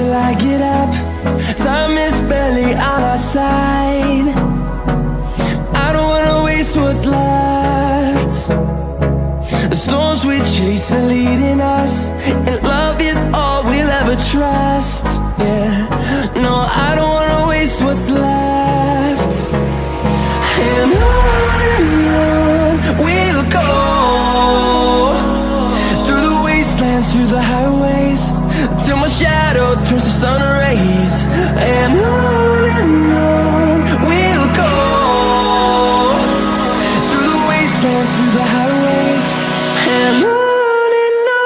till I get up. Time is barely on our side. I don't wanna waste what's left. The storms we chase are leading us, and love is all we'll ever trust. Yeah, no, I don't wanna waste what's left. And on we'll go, through the wastelands, through the highways, till my shadow turns to sun rays. And on we'll go, through the wastelands, through the highways, and on we'll go.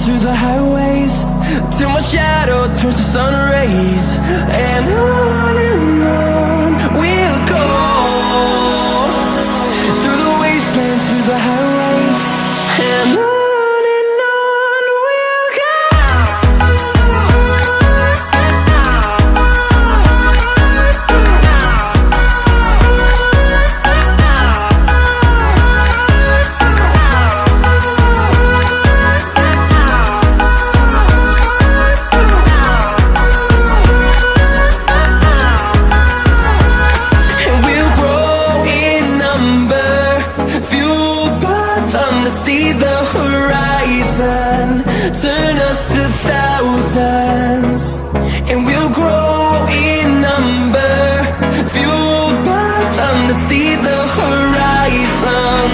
Through the highways, till my shadow turns to sun rays. And on we'll go, through the wastelands, through the highways, and on we'll go. See the horizon turn us to thousands, and we'll grow in number, fueled by them. To see the horizon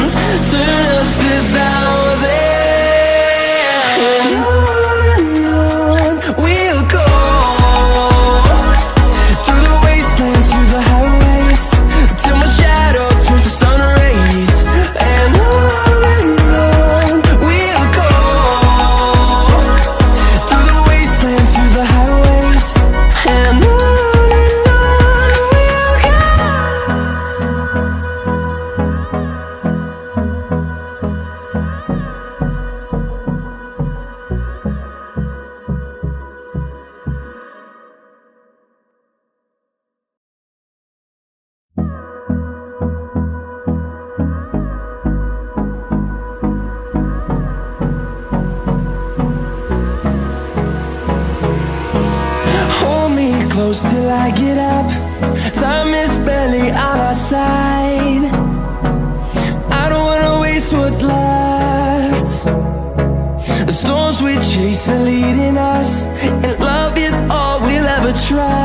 turn us to thousands, and on we'll go, through the wastelands, through the highways, till my shadow turns to sun rays. And close till I get up. Time is barely on our side. I don't wanna waste what's left. The storms we chase are leading us, and love is all we'll ever try.